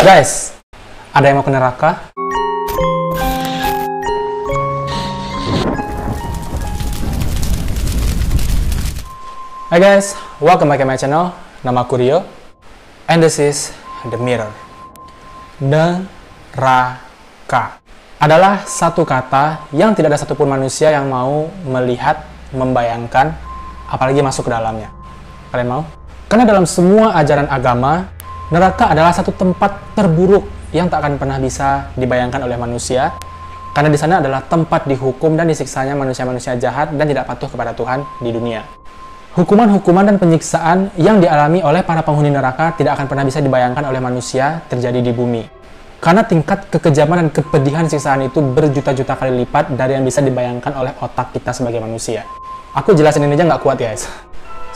Guys, ada yang mau ke neraka? Hai guys, welcome back to my channel. Nama aku Rio, and this is The Mirror. Neraka adalah satu kata yang tidak ada satupun manusia yang mau melihat, membayangkan, apalagi masuk ke dalamnya. Kalian mau? Karena dalam semua ajaran agama, neraka adalah satu tempat terburuk yang tak akan pernah bisa dibayangkan oleh manusia. Karena di sana adalah tempat dihukum dan disiksanya manusia-manusia jahat dan tidak patuh kepada Tuhan di dunia. Hukuman-hukuman dan penyiksaan yang dialami oleh para penghuni neraka tidak akan pernah bisa dibayangkan oleh manusia terjadi di bumi. Karena tingkat kekejaman dan kepedihan siksaan itu berjuta-juta kali lipat dari yang bisa dibayangkan oleh otak kita sebagai manusia. Aku jelasin ini aja nggak kuat guys.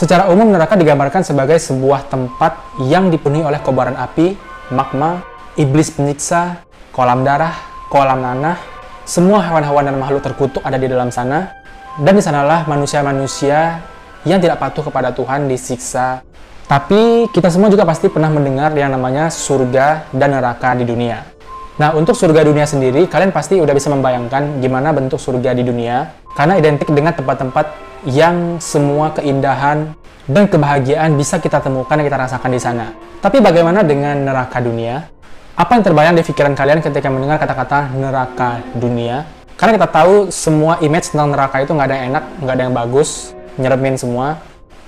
Secara umum, neraka digambarkan sebagai sebuah tempat yang dipenuhi oleh kobaran api, magma, iblis penyiksa, kolam darah, kolam nanah. Semua hewan-hewan dan makhluk terkutuk ada di dalam sana. Dan di sanalah manusia-manusia yang tidak patuh kepada Tuhan disiksa. Tapi kita semua juga pasti pernah mendengar yang namanya surga dan neraka di dunia. Nah, untuk surga dunia sendiri, kalian pasti udah bisa membayangkan gimana bentuk surga di dunia. Karena identik dengan tempat-tempat yang semua keindahan dan kebahagiaan bisa kita temukan dan kita rasakan di sana. Tapi bagaimana dengan neraka dunia? Apa yang terbayang di pikiran kalian ketika mendengar kata-kata neraka dunia? Karena kita tahu semua image tentang neraka itu nggak ada yang enak, nggak ada yang bagus, nyeremin semua.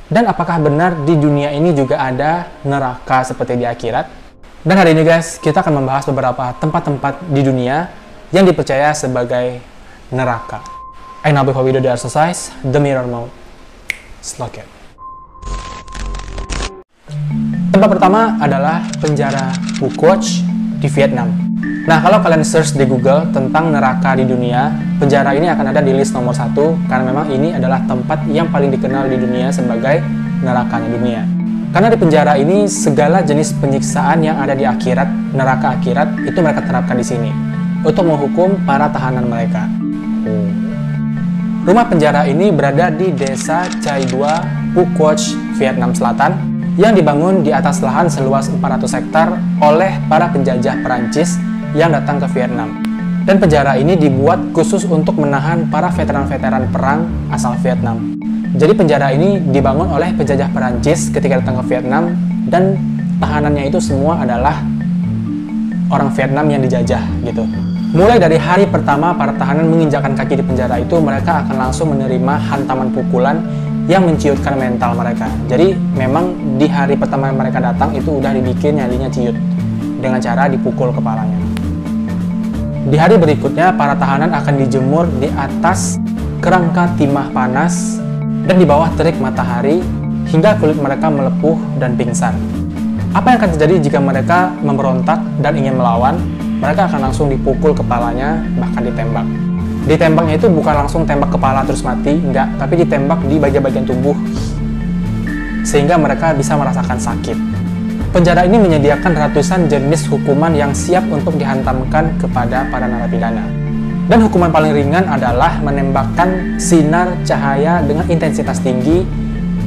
Dan apakah benar di dunia ini juga ada neraka seperti di akhirat? Dan hari ini guys, kita akan membahas beberapa tempat-tempat di dunia yang dipercaya sebagai neraka. And now before we do the exercise, the mirror mode. Lock it. Tempat pertama adalah penjara Pukwach di Vietnam. Nah, kalau kalian search di Google tentang neraka di dunia, penjara ini akan ada di list nomor 1 karena memang ini adalah tempat yang paling dikenal di dunia sebagai nerakanya dunia. Karena di penjara ini segala jenis penyiksaan yang ada di akhirat, neraka akhirat, itu mereka terapkan di sini untuk menghukum para tahanan mereka. Rumah penjara ini berada di desa Chai Dua, Pukwach, Vietnam Selatan, yang dibangun di atas lahan seluas 400 hektar oleh para penjajah Perancis yang datang ke Vietnam. Dan penjara ini dibuat khusus untuk menahan para veteran-veteran perang asal Vietnam. Jadi penjara ini dibangun oleh penjajah Perancis ketika datang ke Vietnam, dan tahanannya itu semua adalah orang Vietnam yang dijajah gitu. Mulai dari hari pertama para tahanan menginjakkan kaki di penjara itu, mereka akan langsung menerima hantaman pukulan yang menciutkan mental mereka. Jadi memang di hari pertama mereka datang itu udah dibikin nyalinya ciut dengan cara dipukul kepalanya. Di hari berikutnya para tahanan akan dijemur di atas kerangka timah panas dan di bawah terik matahari hingga kulit mereka melepuh dan pingsan. Apa yang akan terjadi jika mereka memberontak dan ingin melawan? Mereka akan langsung dipukul kepalanya, bahkan ditembak. Ditembaknya itu bukan langsung tembak kepala terus mati, enggak, tapi ditembak di bagian-bagian tubuh sehingga mereka bisa merasakan sakit. Penjara ini menyediakan ratusan jenis hukuman yang siap untuk dihantamkan kepada para narapidana. Dan hukuman paling ringan adalah menembakkan sinar cahaya dengan intensitas tinggi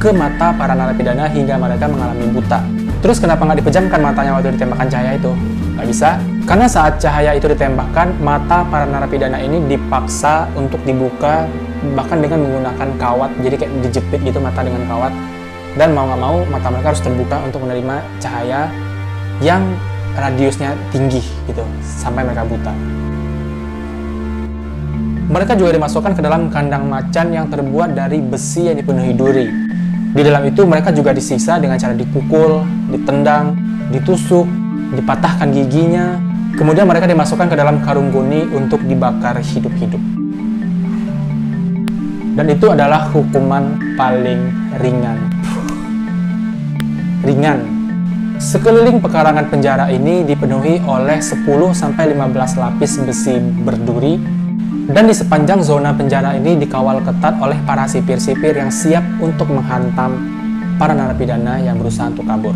ke mata para narapidana hingga mereka mengalami buta. Terus kenapa nggak dipejamkan matanya waktu ditembakkan cahaya itu? Nggak bisa, karena saat cahaya itu ditembakkan, mata para narapidana ini dipaksa untuk dibuka, bahkan dengan menggunakan kawat, jadi kayak dijepit gitu mata dengan kawat. Dan mau nggak mau, mata mereka harus terbuka untuk menerima cahaya yang radiusnya tinggi gitu, sampai mereka buta. Mereka juga dimasukkan ke dalam kandang macan yang terbuat dari besi yang dipenuhi duri. Di dalam itu mereka juga disiksa dengan cara dipukul, ditendang, ditusuk, dipatahkan giginya. Kemudian mereka dimasukkan ke dalam karung goni untuk dibakar hidup-hidup. Dan itu adalah hukuman paling ringan. Sekeliling pekarangan penjara ini dipenuhi oleh 10-15 lapis besi berduri. Dan di sepanjang zona penjara ini dikawal ketat oleh para sipir-sipir yang siap untuk menghantam para narapidana yang berusaha untuk kabur.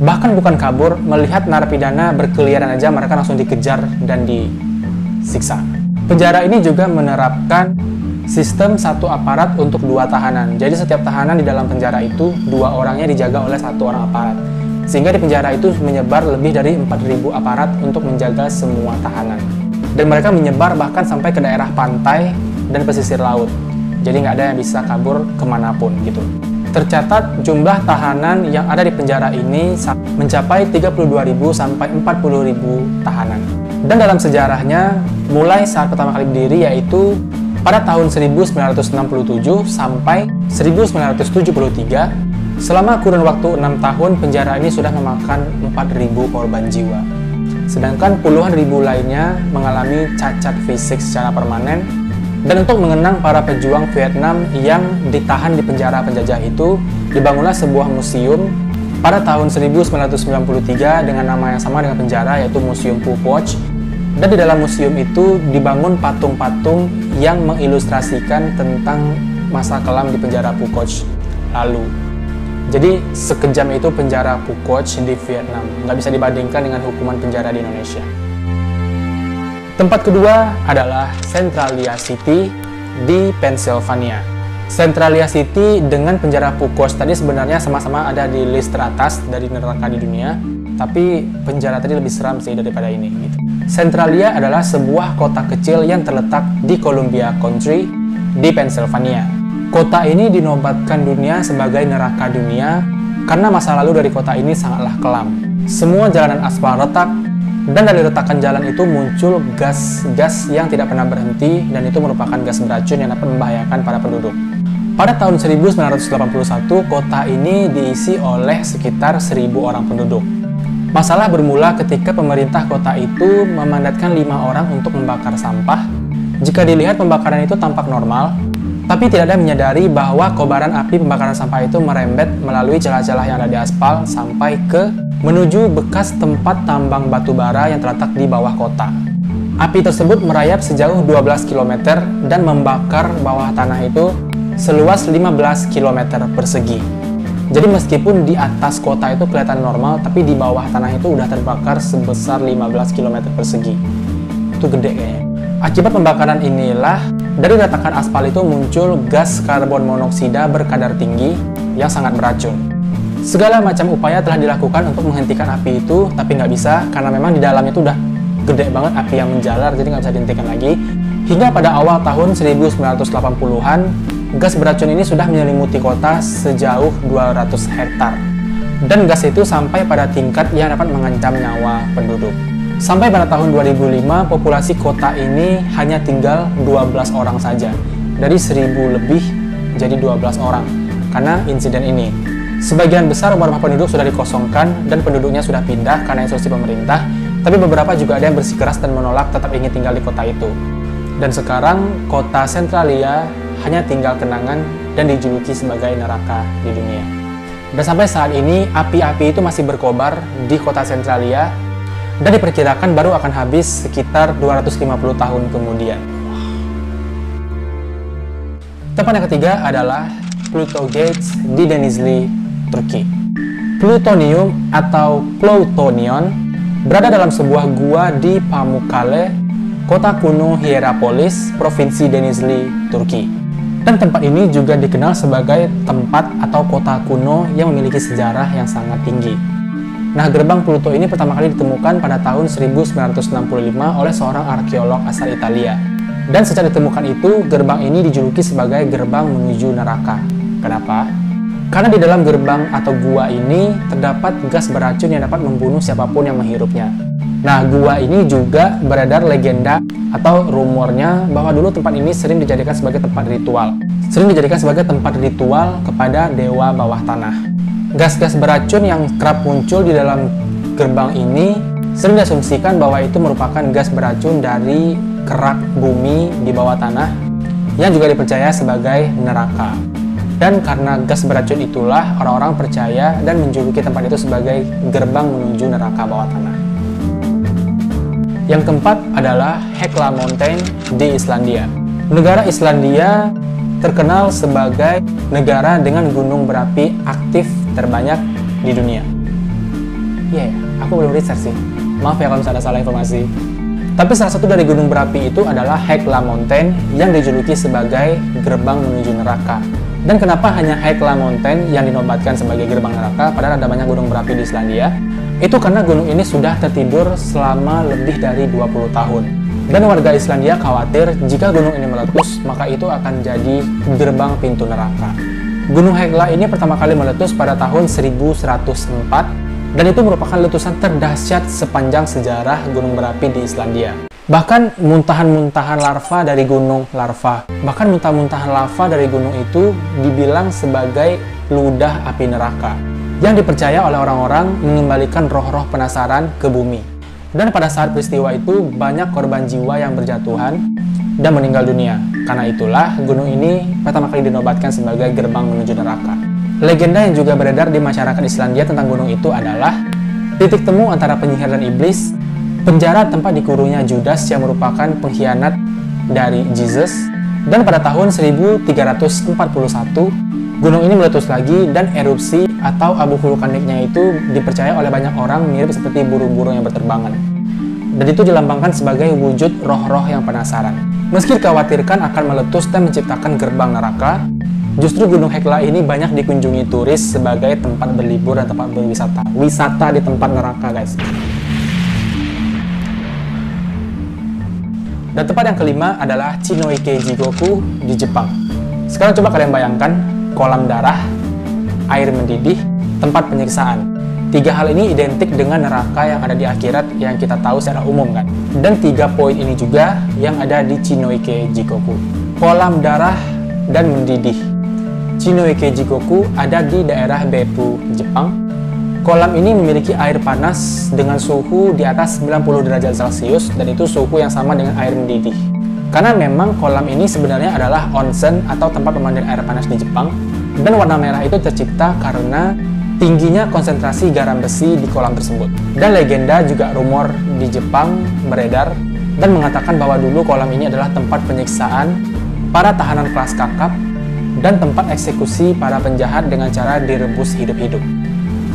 Bahkan bukan kabur, melihat narapidana berkeliaran aja mereka langsung dikejar dan disiksa. Penjara ini juga menerapkan sistem satu aparat untuk 2 tahanan. Jadi setiap tahanan di dalam penjara itu 2 orangnya dijaga oleh 1 orang aparat. sehingga di penjara itu menyebar lebih dari 4.000 aparat untuk menjaga semua tahanan. Dan mereka menyebar bahkan sampai ke daerah pantai dan pesisir laut. Jadi nggak ada yang bisa kabur kemanapun gitu. Tercatat jumlah tahanan yang ada di penjara ini mencapai 32.000 sampai 40.000 tahanan. Dan dalam sejarahnya, mulai saat pertama kali berdiri yaitu pada tahun 1967 sampai 1973, selama kurun waktu 6 tahun penjara ini sudah memakan 4.000 korban jiwa. Sedangkan puluhan ribu lainnya mengalami cacat fisik secara permanen. Dan untuk mengenang para pejuang Vietnam yang ditahan di penjara penjajah itu, dibangunlah sebuah museum pada tahun 1993 dengan nama yang sama dengan penjara, yaitu Museum Phu Quoc. Dan di dalam museum itu dibangun patung-patung yang mengilustrasikan tentang masa kelam di penjara Phu Quoc lalu. Jadi sekejam itu penjara Phu Quoc di Vietnam, nggak bisa dibandingkan dengan hukuman penjara di Indonesia. Tempat kedua adalah Centralia City di Pennsylvania. Centralia City dengan penjara Phu Quoc tadi sebenarnya sama-sama ada di list teratas dari neraka di dunia, tapi penjara tadi lebih seram sih daripada ini gitu. Centralia adalah sebuah kota kecil yang terletak di Columbia County di Pennsylvania. Kota ini dinobatkan dunia sebagai neraka dunia karena masa lalu dari kota ini sangatlah kelam. Semua jalanan aspal retak, dan dari retakan jalan itu muncul gas-gas yang tidak pernah berhenti, dan itu merupakan gas beracun yang dapat membahayakan para penduduk. Pada tahun 1981, kota ini diisi oleh sekitar 1.000 orang penduduk. Masalah bermula ketika pemerintah kota itu memandatkan 5 orang untuk membakar sampah. Jika dilihat pembakaran itu tampak normal, tapi tidak ada yang menyadari bahwa kobaran api pembakaran sampah itu merembet melalui celah-celah yang ada di aspal sampai ke menuju bekas tempat tambang batu bara yang terletak di bawah kota. Api tersebut merayap sejauh 12 km dan membakar bawah tanah itu seluas 15 km persegi. Jadi meskipun di atas kota itu kelihatan normal, tapi di bawah tanah itu udah terbakar sebesar 15 km persegi. Itu gede kayaknya. Akibat pembakaran inilah, dari retakan aspal itu muncul gas karbon monoksida berkadar tinggi yang sangat beracun. Segala macam upaya telah dilakukan untuk menghentikan api itu, tapi nggak bisa karena memang di dalam itu udah gede banget api yang menjalar, jadi nggak bisa dihentikan lagi. Hingga pada awal tahun 1980-an, gas beracun ini sudah menyelimuti kota sejauh 200 hektar. Dan gas itu sampai pada tingkat yang dapat mengancam nyawa penduduk. Sampai pada tahun 2005, populasi kota ini hanya tinggal 12 orang saja. Dari 1.000 lebih jadi 12 orang karena insiden ini. Sebagian besar rumah-rumah penduduk sudah dikosongkan dan penduduknya sudah pindah karena instruksi pemerintah, tapi beberapa juga ada yang bersikeras dan menolak tetap ingin tinggal di kota itu. Dan sekarang kota Centralia hanya tinggal kenangan dan dijuluki sebagai neraka di dunia. Dan sampai saat ini api-api itu masih berkobar di kota Centralia dan diperkirakan baru akan habis sekitar 250 tahun kemudian. Tempat yang ketiga adalah Pluto Gates di Denizli, Turki. Plutonium atau plutonion berada dalam sebuah gua di Pamukkale, kota kuno Hierapolis, provinsi Denizli, Turki. Dan tempat ini juga dikenal sebagai tempat atau kota kuno yang memiliki sejarah yang sangat tinggi. Nah, gerbang Pluto ini pertama kali ditemukan pada tahun 1965 oleh seorang arkeolog asal Italia. Dan sejak ditemukan itu, gerbang ini dijuluki sebagai gerbang menuju neraka. Kenapa? Karena di dalam gerbang atau gua ini terdapat gas beracun yang dapat membunuh siapapun yang menghirupnya. Nah, gua ini juga beredar legenda atau rumornya bahwa dulu tempat ini sering dijadikan sebagai tempat ritual. Sering dijadikan sebagai tempat ritual kepada dewa bawah tanah. Gas-gas beracun yang kerap muncul di dalam gerbang ini sering diasumsikan bahwa itu merupakan gas beracun dari kerak bumi di bawah tanah yang juga dipercaya sebagai neraka. Dan karena gas beracun itulah orang-orang percaya dan menjuluki tempat itu sebagai gerbang menuju neraka bawah tanah. Yang keempat adalah Hekla Mountain di Islandia. Negara Islandia terkenal sebagai negara dengan gunung berapi aktif terbanyak di dunia. Aku belum research sih. Maaf ya kalau misalnya ada salah informasi. Tapi salah satu dari gunung berapi itu adalah Hekla Mountain yang dijuluki sebagai gerbang menuju neraka. Dan kenapa hanya Hekla Mountain yang dinobatkan sebagai gerbang neraka padahal ada banyak gunung berapi di Islandia? Itu karena gunung ini sudah tertidur selama lebih dari 20 tahun. Dan warga Islandia khawatir jika gunung ini meletus, maka itu akan jadi gerbang pintu neraka. Gunung Hekla ini pertama kali meletus pada tahun 1104, dan itu merupakan letusan terdahsyat sepanjang sejarah gunung berapi di Islandia. Bahkan muntahan-muntahan lava dari gunung itu dibilang sebagai ludah api neraka yang dipercaya oleh orang-orang mengembalikan roh-roh penasaran ke bumi. Dan pada saat peristiwa itu banyak korban jiwa yang berjatuhan dan meninggal dunia. Karena itulah gunung ini pertama kali dinobatkan sebagai gerbang menuju neraka. Legenda yang juga beredar di masyarakat Islandia tentang gunung itu adalah titik temu antara penyihir dan iblis, penjara tempat dikurungnya Judas yang merupakan pengkhianat dari Jesus, dan pada tahun 1341 gunung ini meletus lagi dan erupsi atau abu vulkaniknya itu dipercaya oleh banyak orang mirip seperti burung-burung yang berterbangan. Dan itu dilambangkan sebagai wujud roh-roh yang penasaran. Meski dikhawatirkan akan meletus dan menciptakan gerbang neraka, justru Gunung Hekla ini banyak dikunjungi turis sebagai tempat berlibur dan tempat berwisata. Wisata di tempat neraka, guys. Dan tempat yang kelima adalah Chinoike Jigoku di Jepang. Sekarang coba kalian bayangkan kolam darah, air mendidih, tempat penyiksaan. Tiga hal ini identik dengan neraka yang ada di akhirat yang kita tahu secara umum kan. Dan tiga poin ini juga yang ada di Chinoike Jigoku. Kolam darah dan mendidih. Chinoike Jigoku ada di daerah Beppu, Jepang. Kolam ini memiliki air panas dengan suhu di atas 90 derajat Celcius dan itu suhu yang sama dengan air mendidih. Karena memang kolam ini sebenarnya adalah onsen atau tempat pemandian air panas di Jepang, dan warna merah itu tercipta karena tingginya konsentrasi garam besi di kolam tersebut. Dan legenda juga rumor di Jepang beredar dan mengatakan bahwa dulu kolam ini adalah tempat penyiksaan para tahanan kelas kakap dan tempat eksekusi para penjahat dengan cara direbus hidup-hidup.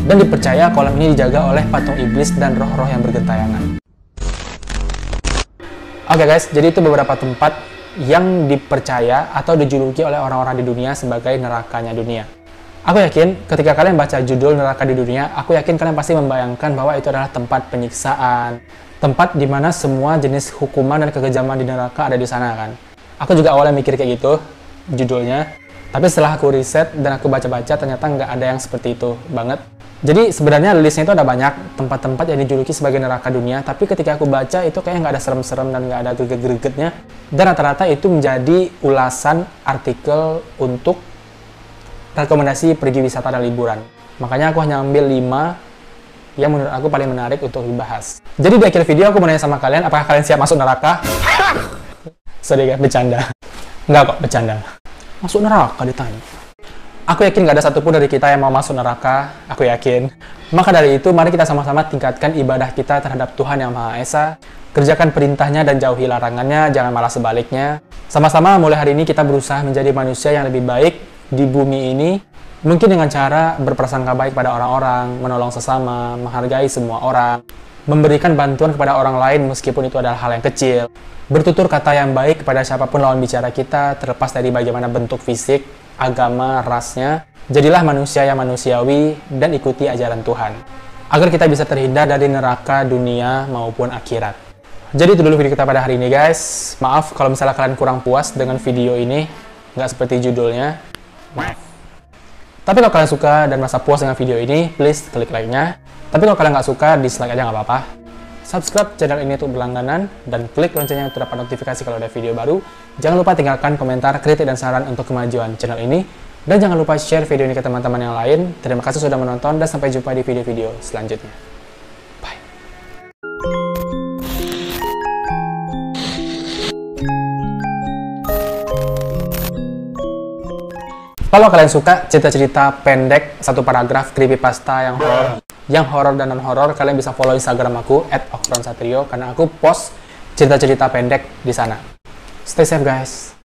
Dan dipercaya kolam ini dijaga oleh patung iblis dan roh-roh yang bergentayangan. Oke guys, jadi itu beberapa tempat yang dipercaya atau dijuluki oleh orang-orang di dunia sebagai nerakanya dunia. Aku yakin ketika kalian baca judul neraka di dunia, aku yakin kalian pasti membayangkan bahwa itu adalah tempat penyiksaan, tempat di mana semua jenis hukuman dan kekejaman di neraka ada di sana kan. Aku juga awalnya mikir kayak gitu judulnya, tapi setelah aku riset dan aku baca-baca ternyata nggak ada yang seperti itu banget. Jadi sebenarnya listnya itu ada banyak tempat-tempat yang dijuluki sebagai neraka dunia, tapi ketika aku baca itu kayaknya nggak ada serem-serem dan nggak ada greget-gregetnya. Dan rata-rata itu menjadi ulasan artikel untuk rekomendasi pergi wisata dan liburan. Makanya aku hanya ambil 5 yang menurut aku paling menarik untuk dibahas. Jadi di akhir video aku mau nanya sama kalian, apakah kalian siap masuk neraka? Sorry guys, bercanda. Nggak kok, bercanda. Masuk neraka ditanya. Aku yakin nggak ada satupun dari kita yang mau masuk neraka, aku yakin. Maka dari itu, mari kita sama-sama tingkatkan ibadah kita terhadap Tuhan Yang Maha Esa, kerjakan perintahnya dan jauhi larangannya, jangan malah sebaliknya. Sama-sama mulai hari ini kita berusaha menjadi manusia yang lebih baik di bumi ini, mungkin dengan cara berprasangka baik pada orang-orang, menolong sesama, menghargai semua orang, memberikan bantuan kepada orang lain meskipun itu adalah hal yang kecil, bertutur kata yang baik kepada siapapun lawan bicara kita, terlepas dari bagaimana bentuk fisik, agama, rasnya. Jadilah manusia yang manusiawi dan ikuti ajaran Tuhan agar kita bisa terhindar dari neraka dunia maupun akhirat. Jadi itu dulu video kita pada hari ini guys. Maaf kalau misalnya kalian kurang puas dengan video ini, nggak seperti judulnya. Maaf. Tapi kalau kalian suka dan merasa puas dengan video ini, please klik like-nya. Tapi kalau kalian nggak suka, dislike aja nggak apa-apa. Subscribe channel ini untuk berlangganan, dan klik loncengnya untuk dapat notifikasi kalau ada video baru. Jangan lupa tinggalkan komentar, kritik, dan saran untuk kemajuan channel ini. Dan jangan lupa share video ini ke teman-teman yang lain. Terima kasih sudah menonton, dan sampai jumpa di video-video selanjutnya. Bye. Kalau kalian suka cerita-cerita pendek, satu paragraf, creepypasta yang horor dan non-horor, kalian bisa follow Instagram aku @oktronsatrio karena aku post cerita-cerita pendek di sana. Stay safe guys.